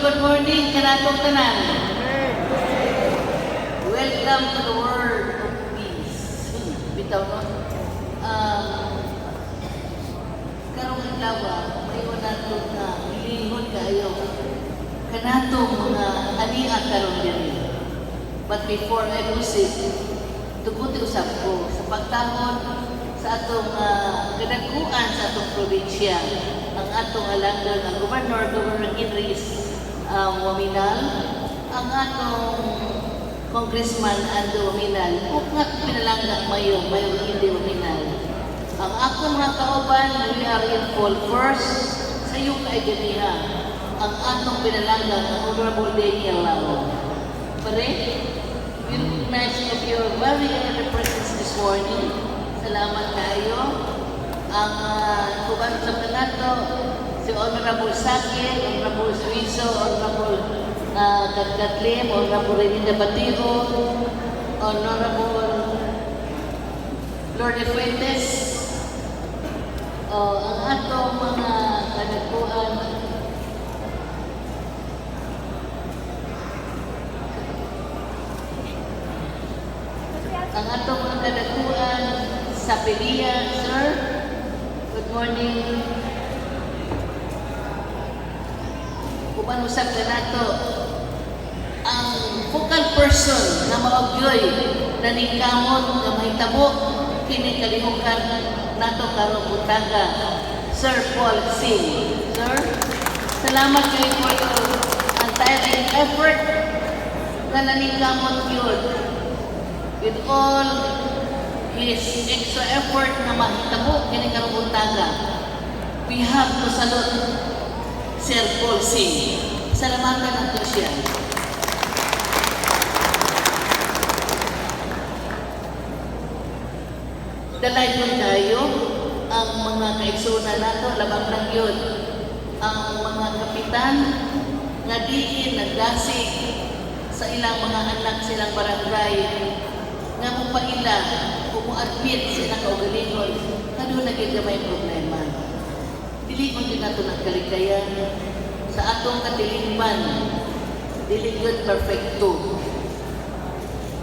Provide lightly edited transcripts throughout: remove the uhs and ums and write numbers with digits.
good morning, kanatong tanan. Welcome to the world of peace. Bitaw no? Karong adlaw, may nato na hilingon kayo. Kanatong mga ania karon diri. But before I proceed, tuguti usab ko sa pagtahon sa atong kadakuan sa atong probinsya, ang atong alangdon, ang Governor Henry Waminal, ang atong Congressman Ando Waminal, upat pinalanggang Mayor Hindi Waminal. Ang akong mga kauban, we are in full first sa iyong kaigadiha, ang atong pinalanggang ang Honorable Daniel Lao. Pare, we recognize of your very early presence this morning. Salamat kayo. Ang kuban sa kanato, si Honorable Sakit, Honorable Suizo, Honorable Katlim, Honorable Renita Batiro, Honorable Lorde Fuentes, ang atong mga kadakuan, ang atong mga kadakuan sa Pelia, sir. Good morning. Uban usap ka nato, ang focal person na maogyoy na ningkamot na mahitabo kini kalihukan nato karong butaga, Sir Paul Singh. Sir, salamat kayo for your untiring effort na naningkamot yun. With all his extra effort na mahitabo kini karong butaga, we have to salute Sir Paul Singh. Salamatan nato siya. Dalay mo tayo ang mga kaigsunan nato, labang lang yun. Ang mga kapitan nga diin nagdasig sa ilang mga anak silang barangay nga mo pa ila umu-admit silang kaugalingon nga doon nagiging problema. Dili mo din nato nagkalikayan sa atong katilingban, dili yun perfecto.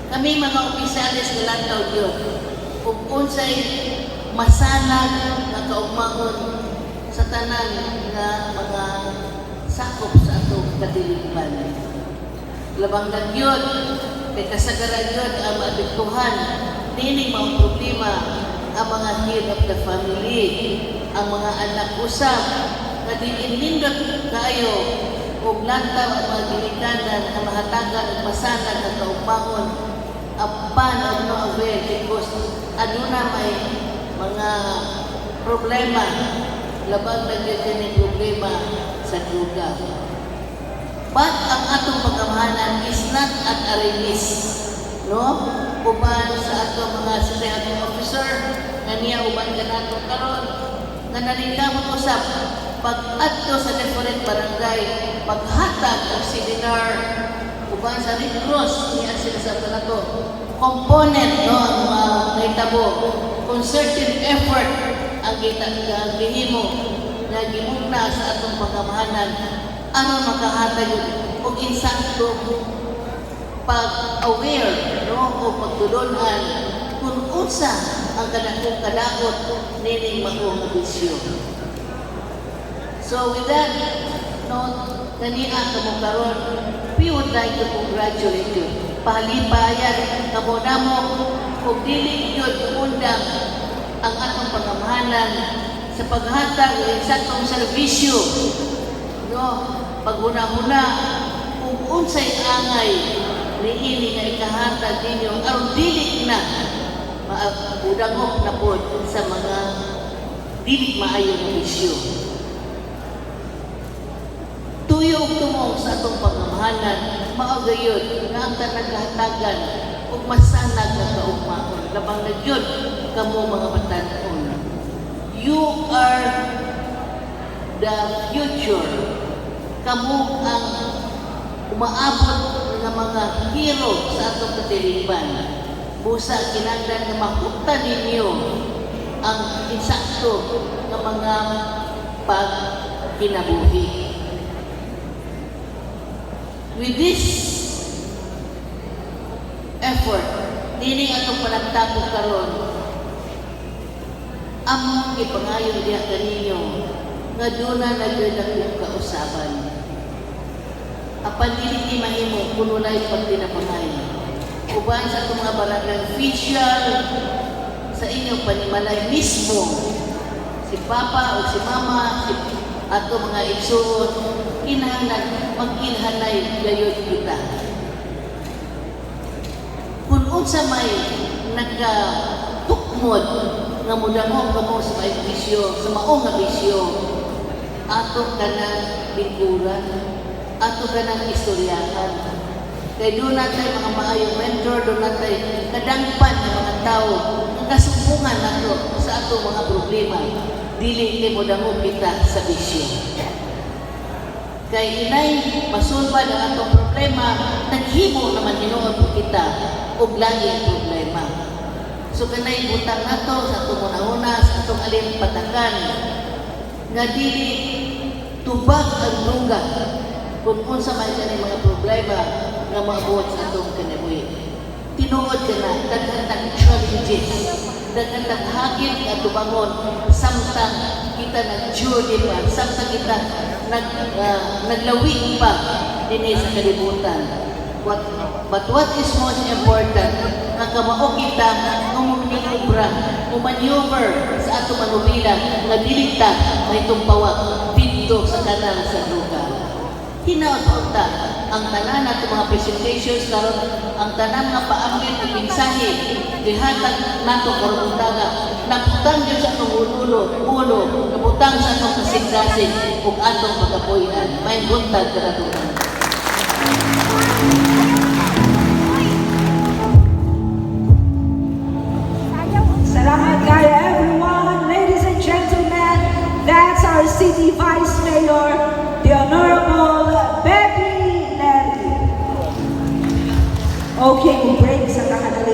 Kami mga opisyalis nga lantaw yun, kung unsay masanag na kaugmangon sa tanan nga mga sakop sa atong katilingban. Labang lang yun, kay kasagaran yun ang maabiktuhan, nining mga problema ang mga head of the family, ang mga anak usap, na diinindot kayo o lantaw ang mga ginikanan na mahatagan at masanag na kaugmangon apan of no avail because ano na may mga problema, labang nagiging problema sa duga. But ang atong pagkamahanan is not at arinis, no? Uban sa atong mga sitayang officer, na niya uban ka nato karon, na naningkamot usap, pag-adto sa different barangay, paghatag ng seminar, uban sa Red Cross, niya sila sa nato, component, no, ang naitabo, concerted effort, ang gihimo, na gimuna sa atong pagkamahanan, ano makahatag yun, o insakto, pag-aware, no, o pagtulunan, kung unsa ang kadakong kadakot, nining makuha bisyo. So with that note, kaniya kamo karon, we would like to congratulate you. Pahalipayan kamo namo kung dili yun undang ang atong pangamahanan sa paghatag ng saktong serbisyo, no, paghuna-huna kung unsay angay niini nga ikahatag ninyo aron dili na maudangok na po sa mga dili maayong isyu. Tuyong tumong sa atong pagmamahalan, maagayon nga ang nagkahatagan ug masanag na kaugmaon. Labang na yun kamo mga batanon. You are the future. Kamo ang umaabot ng mga hero sa atong katilingban. Busa kinahanglan nga mahuktan ninyo ang insakto ng mga pagkinabuhi. With this effort, dili atong panagtapos karon, among gipangayon diha kaninyo nga duna na gyud akong kausaban. Apan dili mahimo kuno lay pagtinapangayon. Uban sa itong mga barangay official sa inyong panimalay mismo, si Papa o si Mama, si ato mga igsoon, kinahanglan mag-inhanay gayud kita. Kung unsa may nagkatukmod nga mudamong kamo sa may bisyo, sa maong nga bisyo, ato kanang lingkuran, ato kanang istoryahan. Kaya doon natin mga maayong mentor, doon natin kadangpan ng mga tao, ang kasumbungan nato sa ato mga problema, dili mo damo kita sa bisyo. Kaya inay, masulba ng atong problema, naghimo naman hinuon po kita, og lagi ang problema. So kanay butang nato sa atong una-una, sa atong alin patakan, nga dili tubag ang luga, kung unsa man sa mga problema, nga maabot sa atong kinabuhi. Tinuod ka na, daghan challenges, daghan hagit nga tubangon, samtang kita nag-journey pa, samtang kita naglawig pa din sa kalibutan. But what is most important, nga kamao kita nga mumanubra, mumaneuver sa atong manubila, nga dilita may tumpawag dito sa kanal sa lugar. Hinaot-ota ang tanan nato mga presentations karon, ang tanan nga paamgin ug mensahe gihatag nato karon untaga, naputang gyud sa atong ulo, naputang sa atong kasing-kasing ug atong pagapuy-an. May buntag kanadto.